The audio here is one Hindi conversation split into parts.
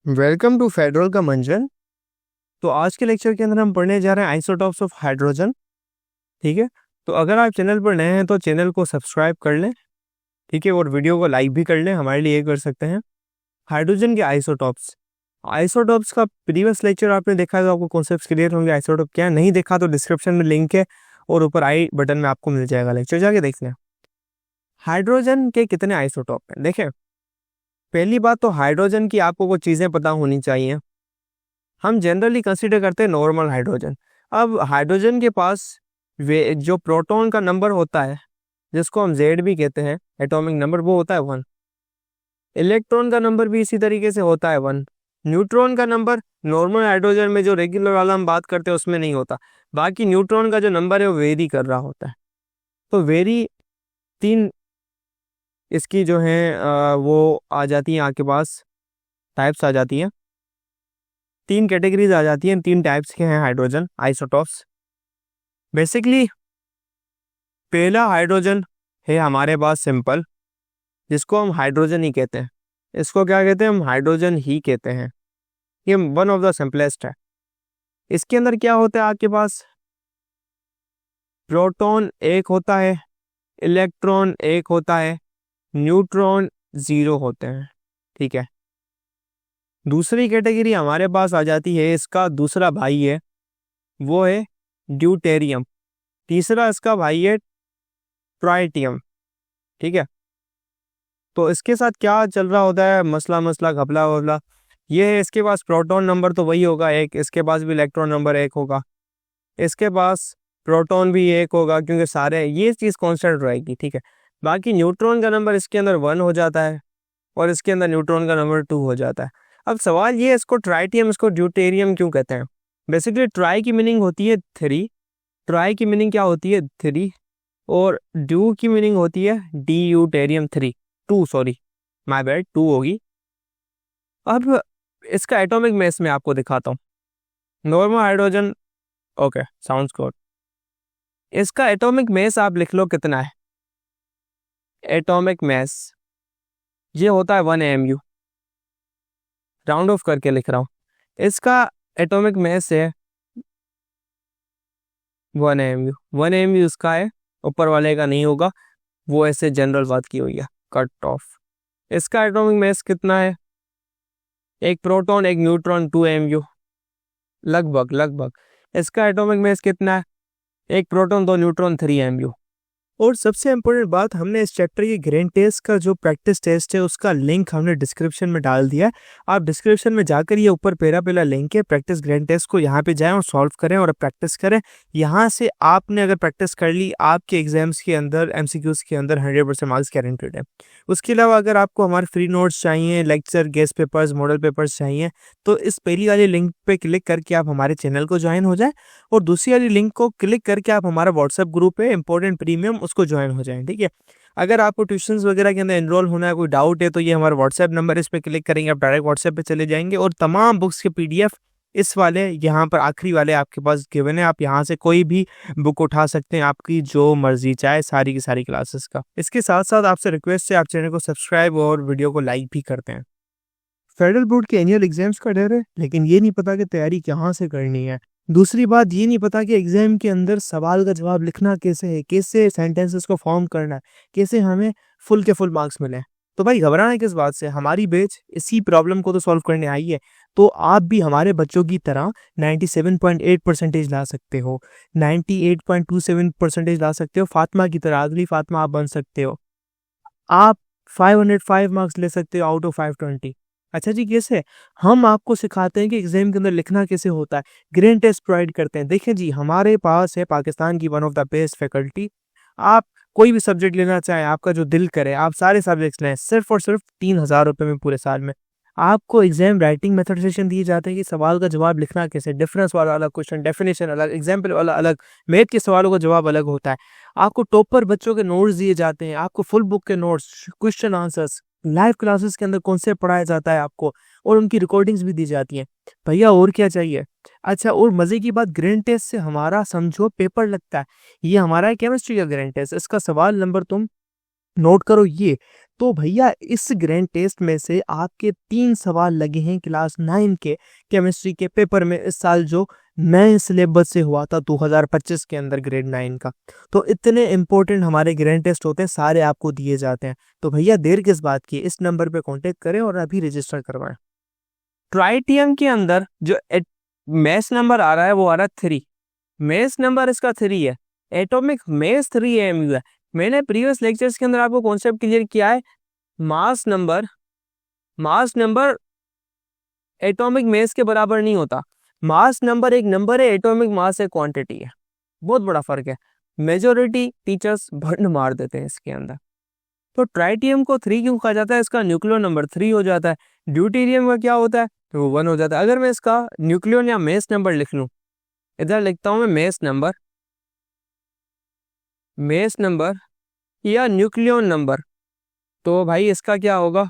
वेलकम टू फेडरल का मंजन। तो आज के लेक्चर के अंदर हम पढ़ने जा रहे हैं आइसोटॉप्स ऑफ हाइड्रोजन। ठीक है, तो अगर आप चैनल पर नए हैं तो चैनल को सब्सक्राइब कर लें, ठीक है, और वीडियो को लाइक भी कर लें, हमारे लिए ये कर सकते हैं। हाइड्रोजन के आइसोटॉप्स आइसोटॉप्स का प्रीवियस लेक्चर आपने देखा है तो आपको कॉन्सेप्ट क्लियर होंगे। आइसोटॉप क्या है, नहीं देखा तो डिस्क्रिप्शन में लिंक है और ऊपर आई बटन में आपको मिल जाएगा, लेक्चर जाके देख लें। हाइड्रोजन के कितने आइसोटॉप हैं देखें। पहली बात तो हाइड्रोजन की आपको कुछ चीज़ें पता होनी चाहिए। हम जनरली कंसीडर करते हैं नॉर्मल हाइड्रोजन। अब हाइड्रोजन के पास वे जो प्रोटॉन का नंबर होता है, जिसको हम जेड भी कहते हैं, एटॉमिक नंबर, वो होता है 1। इलेक्ट्रॉन का नंबर भी इसी तरीके से होता है 1। न्यूट्रॉन का नंबर नॉर्मल हाइड्रोजन में जो रेगुलर वाला हम बात करते हैं उसमें नहीं होता। बाकी न्यूट्रॉन का जो नंबर है वो वेरी कर रहा होता है। तो वेरी 3 इसकी जो है वो आ जाती हैं आपके पास, टाइप्स आ जाती हैं, 3 कैटेगरीज आ जाती हैं। 3 टाइप्स के हैं हाइड्रोजन आइसोटॉप्स। बेसिकली पहला हाइड्रोजन है हमारे पास सिंपल, जिसको हम हाइड्रोजन ही कहते हैं। इसको क्या कहते हैं, हम हाइड्रोजन ही कहते हैं। ये वन ऑफ द सिंपलेस्ट है। इसके अंदर क्या होता है आपके पास, प्रोटॉन एक होता है, इलेक्ट्रॉन एक होता है, न्यूट्रॉन 0 होते हैं। ठीक है, दूसरी कैटेगरी हमारे पास आ जाती है, इसका दूसरा भाई है वो है ड्यूटेरियम। तीसरा इसका भाई है ट्राइटियम। ठीक है, तो इसके साथ क्या चल रहा होता है, मसला घपला वपला ये है। इसके पास प्रोटॉन नंबर तो वही होगा एक, इसके पास भी इलेक्ट्रॉन नंबर एक होगा, इसके पास प्रोटॉन भी एक होगा, क्योंकि सारे ये चीज़ कांस्टेंट रहेगी। ठीक है, बाकी न्यूट्रॉन का नंबर इसके अंदर 1 हो जाता है और इसके अंदर न्यूट्रॉन का नंबर 2 हो जाता है। अब सवाल ये है, इसको ट्राइटियम इसको ड्यूटेरियम क्यों कहते हैं। बेसिकली ट्राई की मीनिंग होती है 3, ट्राई की मीनिंग क्या होती है 3, और ड्यू की मीनिंग होती है ड्यूटेरियम 3, 2 सॉरी, माय बैड, 2 होगी। अब इसका एटॉमिक मास में आपको दिखाता हूँ। Normal hydrogen, okay sounds good. इसका एटॉमिक मास आप लिख लो कितना है। एटॉमिक मास ये होता है 1 AMU, राउंड ऑफ करके लिख रहा हूँ। इसका एटॉमिक मास है 1 AMU। 1 AMU इसका है, ऊपर वाले का नहीं होगा, वो ऐसे जनरल बात की हुई है, कट ऑफ। इसका एटॉमिक मास कितना है, एक प्रोटॉन एक न्यूट्रॉन 2 AMU लगभग। इसका एटॉमिक मास कितना है, एक प्रोटॉन 2 न्यूट्रॉन 3 AMU। और सबसे इम्पोर्टेंट बात, हमने इस चैप्टर की ग्रेन टेस्ट का जो प्रैक्टिस टेस्ट है उसका लिंक हमने डिस्क्रिप्शन में डाल दिया है। आप डिस्क्रिप्शन में जाकर ये ऊपर पहला लिंक है प्रैक्टिस ग्रेन टेस्ट को, यहाँ पे जाएं और सॉल्व करें और प्रैक्टिस करें। यहाँ से आपने अगर प्रैक्टिस कर ली, आपके एग्जाम्स के अंदर MCQs के अंदर 100% मार्क्स गारंटेड है। उसके अलावा अगर आपको हमारे फ्री नोट्स चाहिए, lecture, guest papers, model papers चाहिए, तो इस पहली वाली लिंक पे क्लिक करके आप हमारे चैनल को ज्वाइन हो जाएं, और दूसरी वाली लिंक को क्लिक करके आप हमारा व्हाट्सएप ग्रुप है इंपॉर्टेंट प्रीमियम, उसको ज्वाइन हो जाएं। ठीक है, अगर आपको ट्यूशंस वगैरह के अंदर एनरोल होना है, कोई डाउट है, तो ये हमारा व्हाट्सएप नंबर, इस पर क्लिक करेंगे आप डायरेक्ट व्हाट्सएप पे चले जाएंगे, और तमाम बुक्स के PDF इस वाले यहाँ पर आखिरी वाले आपके पास गिवन है। आप यहाँ से कोई भी बुक उठा सकते हैं, आपकी जो मर्जी चाहे, सारी की सारी क्लासेस का। इसके साथ साथ आपसे रिक्वेस्ट है, आप चैनल को सब्सक्राइब और वीडियो को लाइक भी करते हैं। फेडरल बोर्ड के एनुअल एग्जाम्स का डर है, लेकिन ये नहीं पता कि तैयारी कहाँ से करनी है। दूसरी बात, ये नहीं पता कि एग्जाम के अंदर सवाल का जवाब लिखना कैसे है, कैसे सेंटेंसेस को फॉर्म करना है, कैसे हमें फुल के फुल मार्क्स मिले। तो भाई घबराना किस बात से, हमारी बैच इसी प्रॉब्लम को तो सॉल्व करने आई है। तो आप भी हमारे बच्चों की तरह 97.8% ला सकते हो, 98.27% ला सकते हो, फातिमा की तरह, अगली फातिमा आप बन सकते हो। आप 505 मार्क्स ले सकते हो आउट ऑफ 520। अच्छा जी, कैसे? हम आपको सिखाते हैं कि एग्जाम के अंदर लिखना कैसे होता है, ग्रेन टेस्ट प्रोवाइड करते हैं। देखें जी, हमारे पास है पाकिस्तान की one of the best faculty. आप कोई भी सब्जेक्ट लेना चाहें, आपका जो दिल करे, आप सारे सब्जेक्ट्स लें, सिर्फ और सिर्फ 3000 रुपये में पूरे साल में। आपको एग्जाम राइटिंग मेथड सेशन दिए जाते हैं कि सवाल का जवाब लिखना कैसे, डिफरेंस वाला अलग क्वेश्चन, डेफिनेशन अलग, एग्जाम्पल वाला अलग, मैथ के सवालों का जवाब अलग होता है। आपको टॉपर बच्चों के नोट्स दिए जाते हैं, आपको फुल बुक के notes, question answers, live classes के अंदर कॉन्सेप्ट पढ़ाया जाता है आपको, और उनकी रिकॉर्डिंग्स भी दी जाती हैं। भैया और क्या चाहिए। अच्छा, और मजे की बात, ग्रेड टेस्ट से हमारा समझो पेपर लगता है। ये हमारा है केमिस्ट्री का ग्रेड टेस्ट, इसका सवाल नंबर तुम नोट करो, ये तो भैया इस ग्रैंड टेस्ट में से आपके 3 सवाल लगे हैं क्लास 9 के केमिस्ट्री के पेपर में इस साल, जो नए सिलेबस से हुआ था 2025 के अंदर ग्रेड 9 का। तो इतने इंपॉर्टेंट हमारे ग्रैंड टेस्ट होते हैं, सारे आपको दिए जाते हैं। तो भैया देर किस बात की, इस नंबर पे कांटेक्ट करें और अभी रजिस्टर करवाएं। ट्राइटियम के अंदर जो मेस नंबर आ रहा है वो आ रहा है 3। मेस नंबर इसका 3 है, एटॉमिक मेस 3 AMU है। मैंने प्रीवियस लेक्चर्स के अंदर आपको कॉन्सेप्ट क्लियर किया है, मास नंबर एटॉमिक मेस के बराबर नहीं होता। मास नंबर एक नंबर है, एटॉमिक मास एक क्वांटिटी है, बहुत बड़ा फर्क है। मेजोरिटी टीचर्स भंड मार देते हैं इसके अंदर। तो ट्राइटियम को 3 क्यों कहा जाता है, इसका न्यूक्लियो नंबर 3 हो जाता है। ड्यूटेरियम का क्या होता है, तो वो 1 हो जाता है। अगर मैं इसका न्यूक्लियो या मेस नंबर लिख लूं, इधर लिखता हूं मैं मेस नंबर या न्यूक्लियन नंबर, तो भाई इसका क्या होगा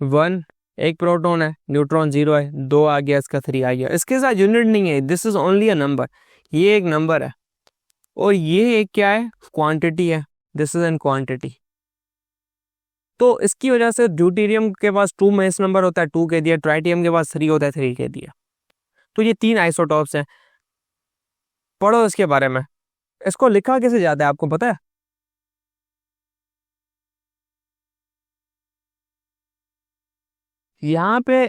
1, एक प्रोटॉन है, न्यूट्रॉन 0 है, 2 आ गया, इसका 3 आ गया। इसके साथ यूनिट नहीं है, this is only a number, ये एक नंबर है और ये एक क्या है, क्वांटिटी है, दिस इज एन क्वांटिटी। तो इसकी वजह से ड्यूटेरियम के पास 2 मेस नंबर होता है, 2 कह दिया, ट्राइटियम के पास 3 होता है, 3 कह दिया। तो ये 3 आइसोटॉप्स हैं, पढ़ो इसके बारे में। इसको लिखा कैसे जाता है आपको पता है, यहाँ पे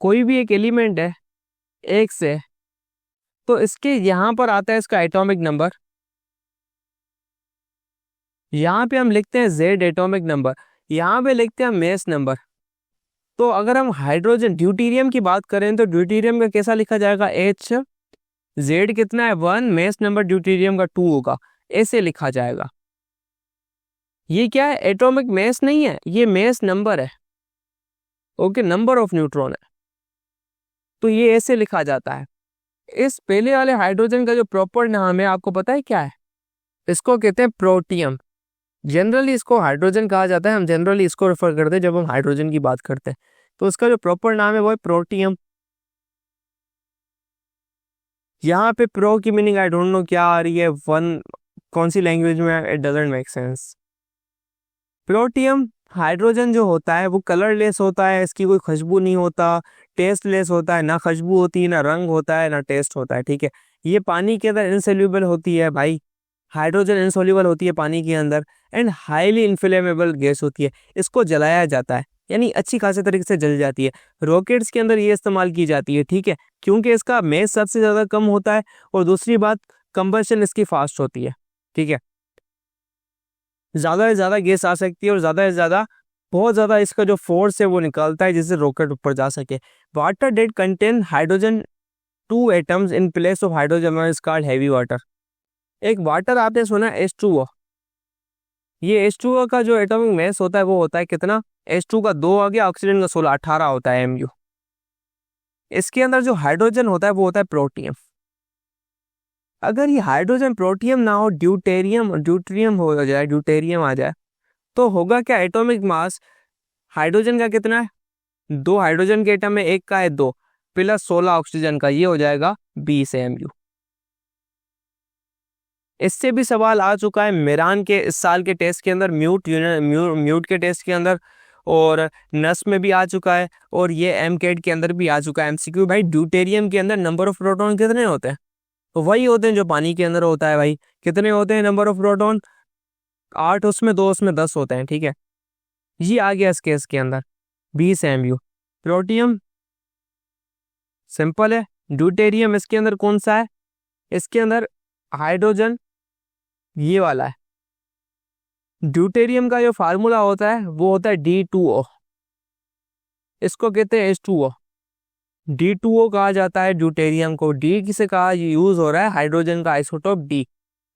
कोई भी एक एलिमेंट है एक से, तो इसके यहाँ पर आता है इसका एटॉमिक नंबर, यहाँ पे हम लिखते हैं Z एटॉमिक नंबर, यहाँ पे लिखते हैं मेस नंबर। तो अगर हम हाइड्रोजन ड्यूटेरियम की बात करें तो ड्यूटेरियम का कैसा लिखा जाएगा, H, Z कितना है 1, मेस नंबर ड्यूटेरियम का 2 होगा, ऐसे लिखा जाएगा। ये क्या है, एटॉमिक मेस नहीं है, ये मेस नंबर है, ओके, नंबर ऑफ न्यूट्रॉन है, तो ये ऐसे लिखा जाता है। इस पहले वाले हाइड्रोजन का जो प्रॉपर नाम है आपको पता है क्या है, इसको कहते हैं प्रोटियम। जनरली इसको हाइड्रोजन कहा जाता है, हम जनरली इसको रेफर करते हैं जब हम हाइड्रोजन की बात करते हैं। तो इसका जो प्रॉपर नाम है वो है प्रोटियम। यहाँ पे प्रो की मीनिंग आई डोंट नो क्या आ रही है, कौन सी लैंग्वेज में, it doesn't make sense. Protium hydrogen जो होता है वो कलरलेस होता है, इसकी कोई खुशबू नहीं होता, टेस्टलेस होता है, ना खुशबू होती है, ना रंग होता है, ना टेस्ट होता है, ठीक है। ये पानी के अंदर इनसोल्यूबल होती है भाई, हाइड्रोजन इनसोल्यूबल होती है पानी के अंदर, एंड हाईली इनफ्लेमेबल गैस होती है। इसको जलाया जाता है, यानी अच्छी खासी तरीके से जल जाती है। रॉकेट्स के अंदर ये इस्तेमाल की जाती है, ठीक है, क्योंकि इसका मेस सबसे ज़्यादा कम होता है, और दूसरी बात कंबशन इसकी फास्ट होती है, ठीक है। ज़्यादा से ज़्यादा गैस आ सकती है और ज़्यादा से ज़्यादा बहुत ज़्यादा इसका जो फोर्स है वो निकलता है जिससे रॉकेट ऊपर जा सके। Water that contain hydrogen 2 atoms in place of hydrogen is called heavy water. एक वाटर आपने सुना H2O, ये H2O का जो एटॉमिक मास होता है वो होता है कितना, H2 का 2 आ गया, ऑक्सीजन का 16, 18 होता है MU। इसके अंदर जो हाइड्रोजन होता है वो होता है प्रोटियम। अगर ये हाइड्रोजन प्रोटियम ना हो, ड्यूटेरियम हो जाए, ड्यूटेरियम आ जाए, तो होगा क्या, एटॉमिक मास हाइड्रोजन का कितना है, 2 हाइड्रोजन के एटम में, एक का है 2 प्लस 16 ऑक्सीजन का, ये हो जाएगा 20 MU। इससे भी सवाल आ चुका है मेरान के इस साल के टेस्ट के अंदर, म्यूट के टेस्ट के अंदर, और नस में भी आ चुका है, और ये MCAT के अंदर भी आ चुका है MCQ। भाई ड्यूटेरियम के अंदर नंबर ऑफ प्रोटॉन कितने होते हैं, तो वही होते हैं जो पानी के अंदर होता है भाई। कितने होते हैं नंबर ऑफ प्रोटॉन, 8, उसमें 2, उसमें 10 होते हैं, ठीक है। ये आ गया इस केस के अंदर 20 MU। प्रोटियम सिंपल है, ड्यूटेरियम इसके अंदर कौन सा है, इसके अंदर हाइड्रोजन ये वाला है। ड्यूटेरियम का जो फार्मूला होता है वो होता है D2O, इसको कहते हैं H2O। D2O कहा जाता है ड्यूटेरियम को। D किसे कहा, यूज हो रहा है हाइड्रोजन का आइसोटोप D,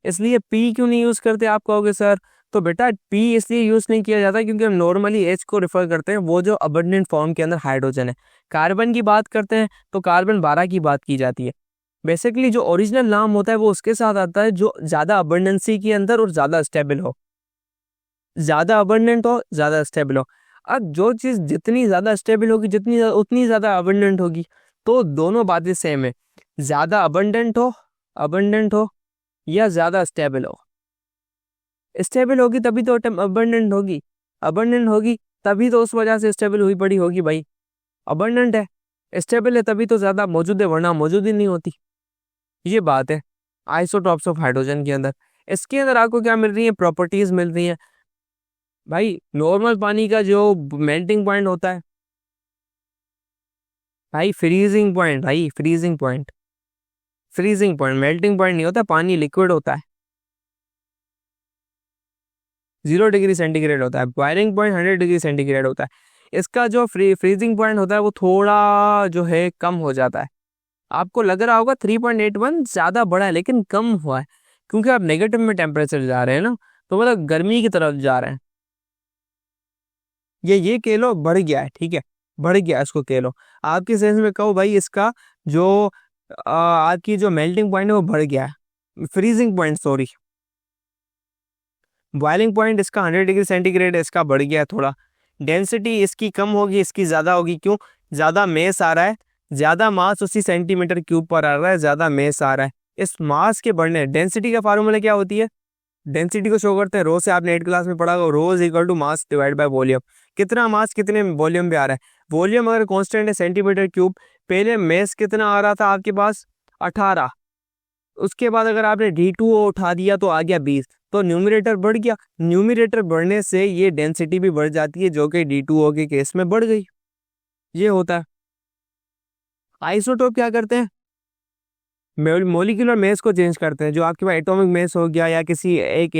इसलिए P क्यों नहीं यूज करते आप कहोगे सर, तो बेटा P इसलिए यूज नहीं किया जाता क्योंकि हम नॉर्मली H को रेफर करते हैं, वो जो अबंडेंट फॉर्म के अंदर हाइड्रोजन है। कार्बन की बात करते हैं तो कार्बन 12 की बात की जाती है। बेसिकली जो ओरिजिनल नाम होता है वो उसके साथ आता है जो ज्यादा अबंडेंसी के अंदर और ज्यादा स्टेबल हो, ज्यादा अबंडेंट हो, ज्यादा स्टेबल हो। अब जो चीज जितनी ज्यादा स्टेबल होगी, उतनी ज्यादा अबंडेंट होगी, तो दोनों बातें सेम है, ज्यादा अबंडेंट हो या ज्यादा स्टेबल हो, स्टेबल होगी तभी तो अबंडेंट होगी, अबंडेंट होगी तभी तो उस वजह से स्टेबल हुई पड़ी होगी भाई। अबंडेंट है, स्टेबल है तभी तो ज्यादा मौजूद है, वरना मौजूद ही नहीं होती। ये बात है आइसोटॉप्स ऑफ हाइड्रोजन के अंदर। इसके अंदर आपको क्या मिल रही है, प्रॉपर्टीज मिल रही है भाई। नॉर्मल पानी का जो मेल्टिंग पॉइंट होता है भाई, फ्रीजिंग पॉइंट, भाई freezing point, freezing point, melting point नहीं होता, पानी लिक्विड होता है, 0 डिग्री सेंटीग्रेड होता है। बॉइलिंग पॉइंट 100 डिग्री सेंटीग्रेड होता है। इसका जो फ्रीजिंग पॉइंट होता है वो थोड़ा जो है कम हो जाता है। आपको लग रहा होगा 3.81 ज्यादा बड़ा है, लेकिन कम हुआ है क्योंकि आप नेगेटिव में टेम्परेचर जा रहे हैं ना, तो मतलब गर्मी की तरफ जा रहे हैं। ये कह लो बढ़ गया है, ठीक है, बढ़ गया है, इसको कह लो। आपके सेंस में कहो भाई इसका जो आपकी जो मेल्टिंग पॉइंट है वो बढ़ गया है, freezing point sorry, boiling point इसका 100 डिग्री सेंटीग्रेड है, इसका बढ़ गया है थोड़ा। डेंसिटी इसकी कम होगी, इसकी ज्यादा होगी, क्यों? ज्यादा मेस आ रहा है, ज्यादा मास उसी सेंटीमीटर क्यूब पर आ रहा है, ज्यादा मेस आ रहा है। इस मास के बढ़ने, डेंसिटी का फार्मूला क्या होती है, डेंसिटी को शो करते हैं रो से, आपने 8 क्लास में पढ़ा होगा, rho is equal to mass divide by volume. कितना मास कितने वॉल्यूम पे आ रहा है, वॉल्यूम अगर कांस्टेंट है सेंटीमीटर क्यूब, पहले मेस कितना आ रहा था आपके पास 18, उसके बाद अगर आपने D2O उठा दिया तो आ गया 20, तो न्यूमरेटर बढ़ गया, न्यूमरेटर बढ़ने से ये डेंसिटी भी बढ़ जाती है, जो कि D2O के केस में बढ़ गई। ये होता है। आइसोटोप क्या करते हैं, मोलिकुलर मेस को चेंज करते हैं। जो आपके पास एटॉमिक मेस हो गया या किसी एक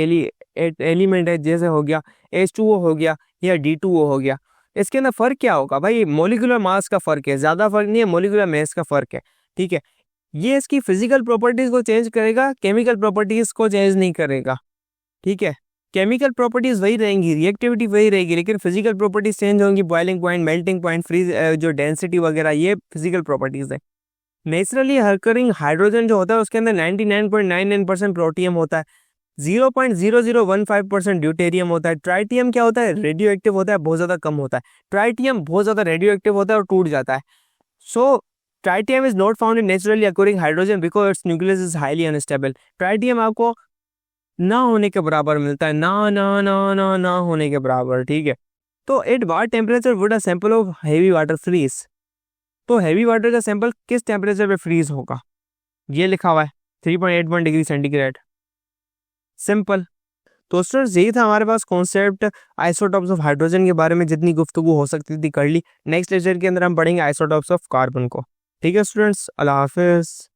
एलिमेंट है, जैसे हो गया H2O हो गया या D2O हो गया, इसके अंदर फर्क क्या होगा भाई, मोलिकुलर मास का फर्क है, ज्यादा फर्क नहीं है, मोलिकुलर मेस का फर्क है, ठीक है। ये इसकी फिजिकल प्रॉपर्टीज को चेंज करेगा, केमिकल प्रॉपर्टीज को चेंज नहीं करेगा, ठीक है। केमिकल प्रॉपर्टीज वही रहेंगी, रिएक्टिविटी वही रहेगी, लेकिन फिजिकल प्रॉपर्टीज चेंज होंगी, boiling point, melting point, freeze, जो डेंसिटी वगैरह, ये फिजिकल प्रॉपर्टीज है। नेचुरली हरकरिंग हाइड्रोजन जो होता है उसके अंदर 99.99% प्रोटियम होता है, 0.0015% ड्यूटेरियम होता है। ट्राइटियम क्या होता है, रेडियो एक्टिव होता है, बहुत ज्यादा कम होता है। ट्राइटियम बहुत ज्यादा रेडियो एक्टिव होता है और टूट जाता है। So tritium is not found in naturally occurring hydrogen because it's nucleus is highly unstable. Tritium आपको ना होने के बराबर मिलता है, ना होने के बराबर, ठीक है। तो at what temperature would a sample of heavy water freeze, तो हैवी वाटर का सैंपल किस टेम्परेचर पे फ्रीज होगा, ये लिखा हुआ है 3.81 डिग्री सेंटीग्रेड, सिंपल। तो स्टूडेंट्स यही था हमारे पास कॉन्सेप्ट आइसोटॉप्स ऑफ हाइड्रोजन के बारे में, जितनी गुफ्तगू हो सकती थी कर ली। नेक्स्ट लेक्चर के अंदर हम पढ़ेंगे आइसोटॉप्स ऑफ कार्बन को, ठीक है स्टूडेंट्स, अल्लाह हाफिज।